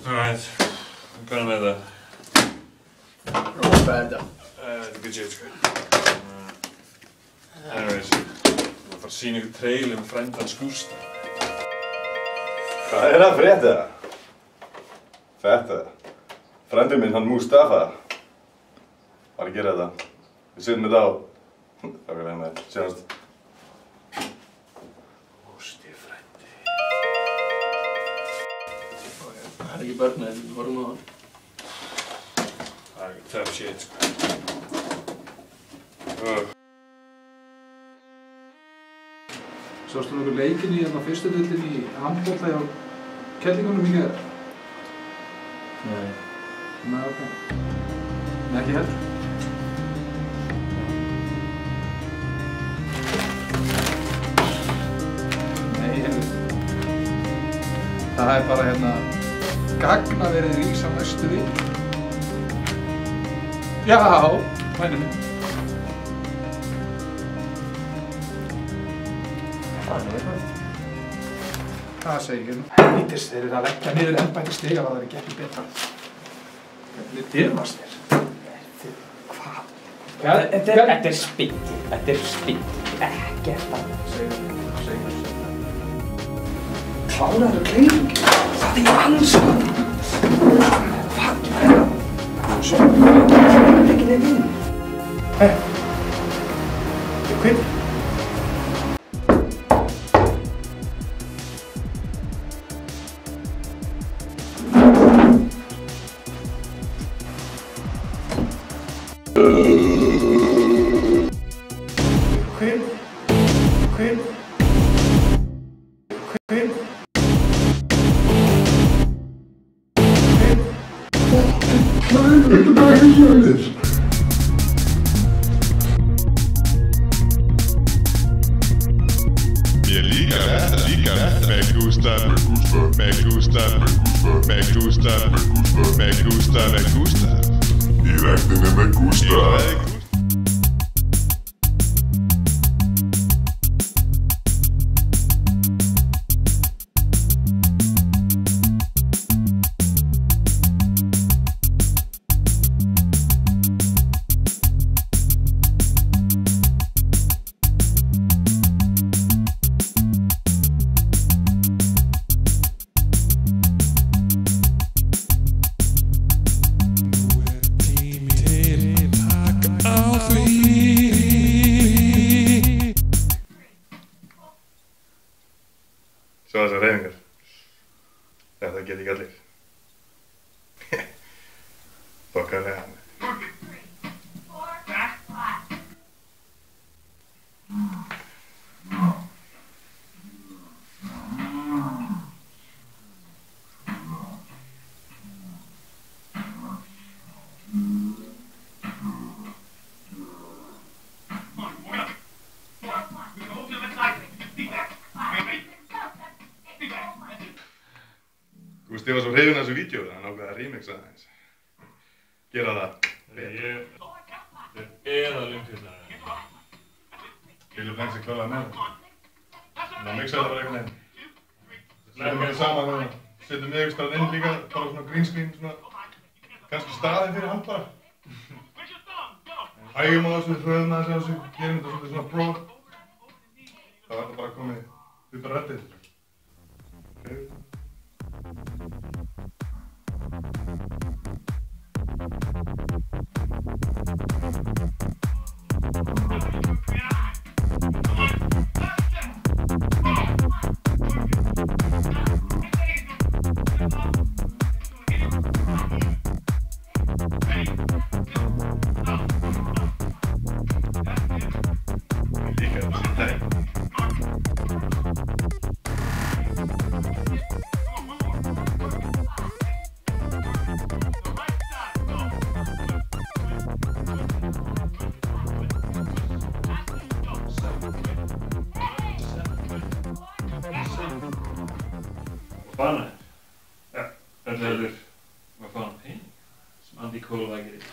Alright, hvað með það? Hvað er þetta? Þetta er good shit, sko. Anyways, ég var að fara að sýna ykkur trailer með frændan Skústa. Hvað er að frétta? Þetta? Frændi minn, hann Mustafa, var að gera þetta. Við setjum þetta á. Það var hérna, sjáumst. Gústi frændi. Það er ekki börn, við vorum á hann. Það er tough shit, sko. Sástu nokkuð leikinn í fyrstu deildinni í handbolta hjá kellingunum í gær? Nei. Nei, ok. Nei, ekki heldur. Nei, heyrðu. Það er bara gagnaverið rís á næstu viku. Já, mænum minn. Það segir ég nú. Helvítis, þeir eru að leggja niður embætti stiga að það er ekki betra. Hvernig dirfast þér? Hvað? Þetta er spinn. Ekkert annað. Segðu. Kláraðu gleymingi. Það er anskotin. Hvað er það? Svo, ekki nefn inn. Ég kvinn. Mér líka þetta Me gusta Í ræktinni me gusta Sjá þessar hreyfingar. Þetta get ekki allir. Þokkalega. Gústi var svo hrifinn af þessu vídeói að hann ákveði að remixa aðeins. Gera það. Þetta er eðalumfjöldar. Billy Blanks er klálega með það. Þannig að mixa þetta bara einhvern veginn. Setjum við saman og setjum við einhvers staðar inn líka, bara svona green screen, svona kannski staðinn fyrir hann bara. Hægjum á þessu, hröðum aðeins á þessu, gerum þetta svolítið svona pro. Það var þetta bara komið upp að reddið. Bana. Ja, þetta verður að fá hann pening sem Andy Cole var að gera.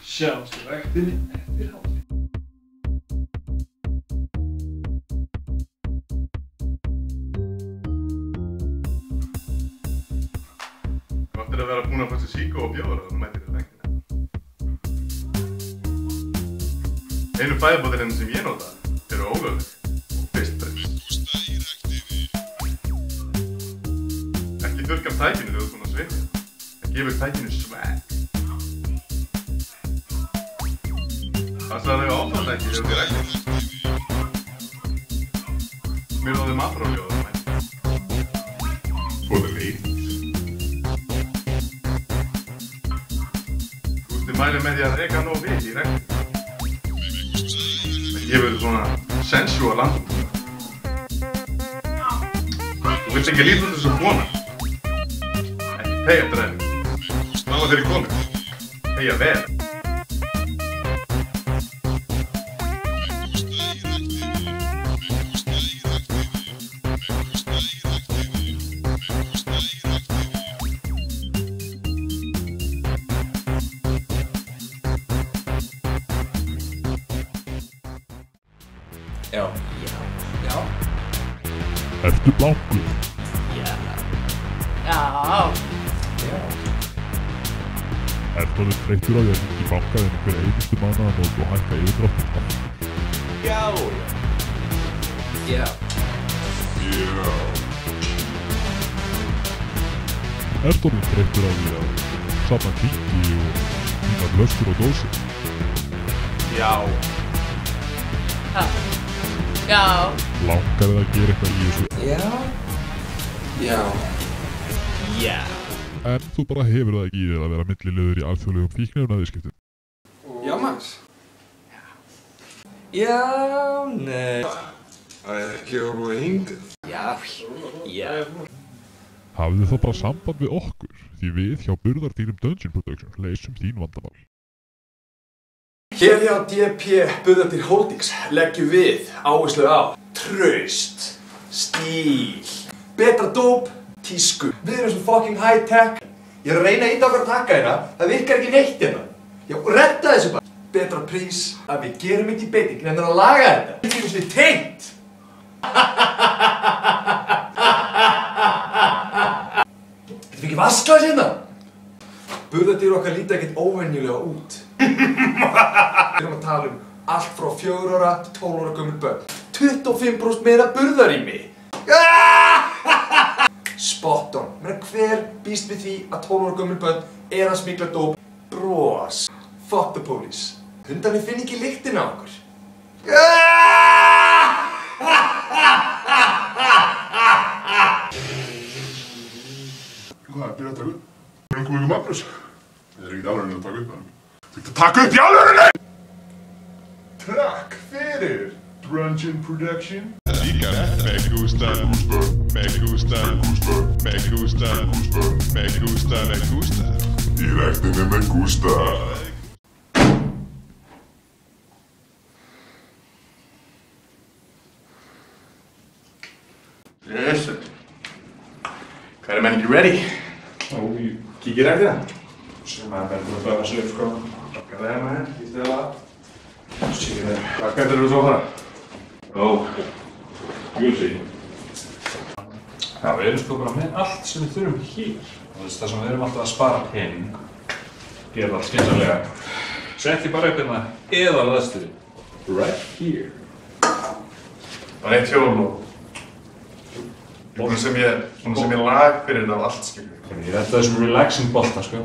Sjáumst í ræktinni eftir hálfleik. áttir að vera búin að fá sér síkó og bjóra og þú mættir í ræktina. Einu fæðubóðirinn sem ég nota eru ólögleg og fyrstbreytt. Ekki þurrka af tækinu þegar þú ert búin að svitja. Það gefur tækinu swag. Það að þau áframdæki þegar þú ræktir. Smyrðu á þeim afráli og það mættir. For the ladies. Gústi mælir með því að reka nóg við í ræktinni. Það gefur svona sensual andrúm. Þú vilt ekki líta út þessu kona. Ekki tegja dræðing. Náða þeirri komið. Tegja vel. Já. Ertu blankur? Já. Ertu orðinn þreyttur á því að hringja í bankaðinn hver einustu mánaðamót og hækka yfirdráttinn aftur? Já. Ertu orðinn þreyttur á því að safna klingi og fína flöskur og dósir? Já. Langar þið að gera eitthvað í þessu? Já. En þú bara hefur það ekki í þér að vera milliliður í alþjóðlegum fíkniefnaviðskiptum? Já, Max. Já, nei. Það er ekki alveg hingað. Já. Hafið þið þá bara samband við okkur, því við hjá burðardýrum Dungeon Productions leysum þín vandamál. Hér hjá DP Burðardýr Holdings leggjum við áherslu á traust, stíl, betra dóp, tísku. Við erum svo fucking high tech. Ég er að reyna að ýta okkar að taka hérna, það virkar ekki neitt hérna. Já, redda þessu bara. Betra prís, að við gerum þetta í beiting, nefnir að laga þetta. Þetta er eins og við tengt. Þetta er ekki vasklas hérna. Burðardýr okkar líta ekkert óvenjulega út. Við erum að tala um allt frá 4 ára til 12 ára gömul börn. 25% meira burðarými. Spot on. Hver býst við því að 12 ára gömul börn er að smygla dóp? Bros. Fuck the police. Hundarnir finn ekki lyktina á okkur. Hvað, byrja að taka upp? Við erum komið um afbröðs. Við erum ekki alveg að taka upp það. Þú ert að taka upp í alvörunni! Takk fyrir Dungeon Production. Me gusta. Í ræktinni me gusta. Yes. Hvað er menn ekki ready? Ég Kíkir ræktina? sem að verður að bæða þessu upp, sko. Takkar það maður, ístu það. Sýkir það. Hvað gætir þú svo að fara? You'll see. Já, við erum sko bara með allt sem við þurfum hér. Það sem við erum alltaf að spara pening, gera allt skynsamlega. Setti bara upp hérna eða laðstuði. Right here. Það er eitt hjól og svona sem ég lag fyrir þetta af allt, skilur. Ég þetta þessum relaxing bolta, sko.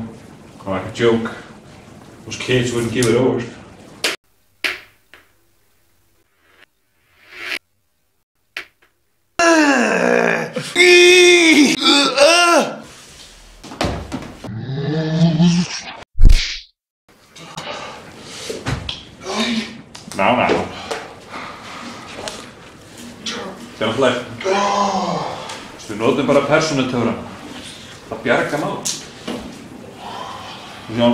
Það var ekki joke. Those kids wouldn't give it over. Ná. Þetta er alltaf. Við notum bara persónutöfra. Það bjarga mál. Sjá.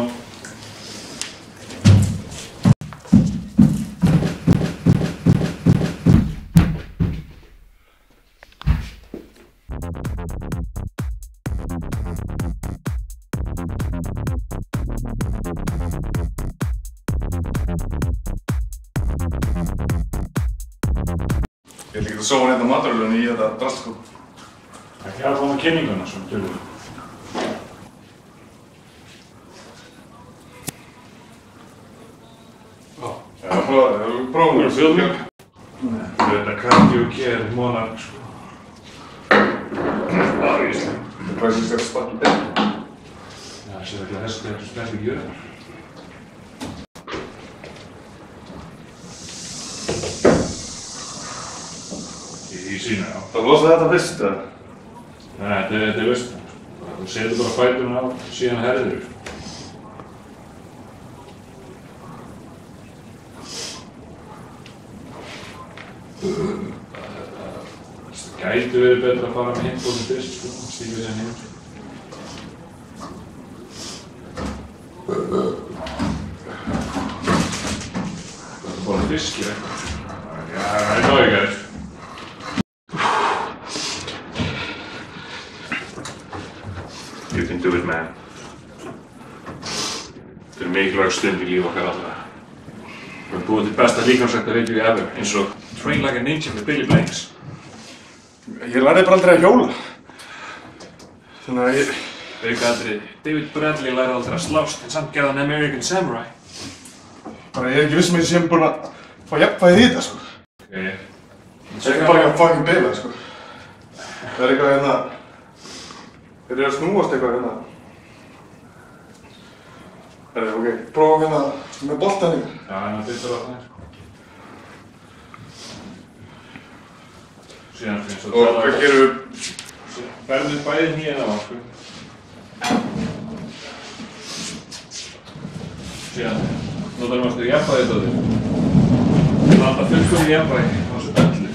Ég ætla ekki að sóa hérna maturölunni í þetta drastskó. Ekki alveg á kynninguna sem tölur. Já, prófum við. Filming. Þetta cardio care monarch, sko. Það er íslensk. Það er hvað sem skal stakki betur. Já, sérstaklega þessu þegar þú spennt ekki jöðar. Í sína, já. Það losa þetta fyrst, eða? Nei, þetta er veist. Þú setur bara fæturinn á, síðan herðir. Það gæti verið betra að fara með hindbóðum fyrst, sko. Stífið sem hinn. Það er bara fiskir eitthvað. Já, það er náðu gæðir. You can do it, man. Þetta er mikilvæg stund í líf okkar allra. Við erum búin til besta líkamsræktarvídeó ever, eins og Train Like a Ninja með Billy Blanks. Ég lærði bara aldrei að hjóla. Þannig að ég... Aukaatriði, David Bradley lærði aldrei að slást, en samt gerði hann American Samurai. Bara ég er ekki vissum að ég sé búin að fá jafnvægið í þetta, sko. Ok. Það er ekki bara eitthvað fucking bila, sko. Það er eitthvað hérna... Þeir eru að snúast eitthvað hérna. Það er ok, prófa hérna með boltan ykkur. Já, en það byrjar á það, sko. Síðan finnst þú Og hvað gerum við? Verður bæði hnýjan á, sko. Síðan notar maður stu jafnvægið á þig. Landa fullkomið jafnvægi á þessu bellu.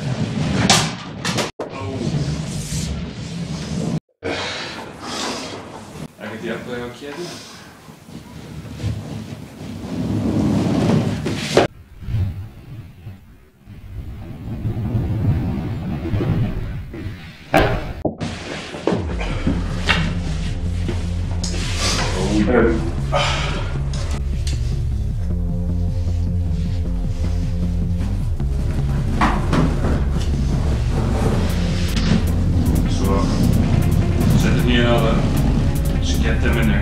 Ekkert jafnvægi á kérinu. Svo setur hnýjan á það, skett þeim inn í.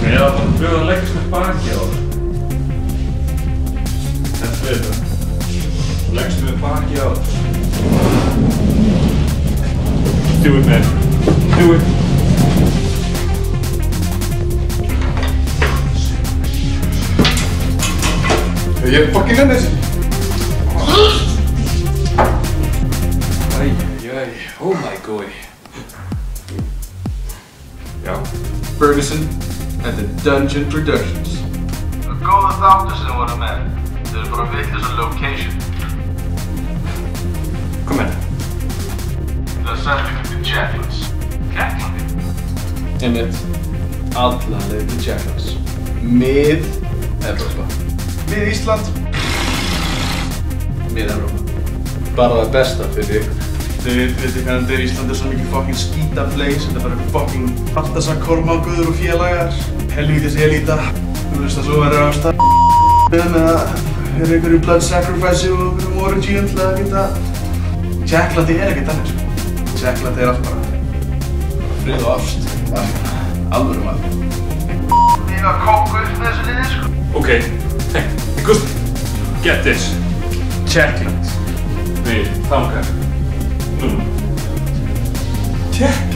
Eða bara pröfa að leggast með baki á það. Þetta er þetta. Svo leggstu með baki á það. Do it, man. Do it. Ég er fucking enn þessi. Oh my god. Já. Ferguson and the Dungeon Productions. Góða þáttu sem voru með. Þau eru bara vitlaus á location. Kom hérna. Það sendi ykkur til Jacklands. Jacklandi? Einmitt. Alla leið til Jacklands. Mið-Evrópa. Mið-Ísland. Mið-Evrópa. Bara það besta fyrir ykkur. Þið veitir hvernig þetta er Ísland er svo mikið fucking skítafleis. Þetta er bara fucking Baltasar Kormákur og félagar. Helvítis elíta. Þú veist að svo verður á stað með að er einhverju blood sacrifice og einhverjum origin til að geta... Jacklandi er ekkert annars. Jacklandi er allt bara frið og ást. Alvöru maður. Ég var kóku upp með þessu liði, sko. Ok, hey, Gusti, get this. Jackland. Við fangar. Núna. Jack.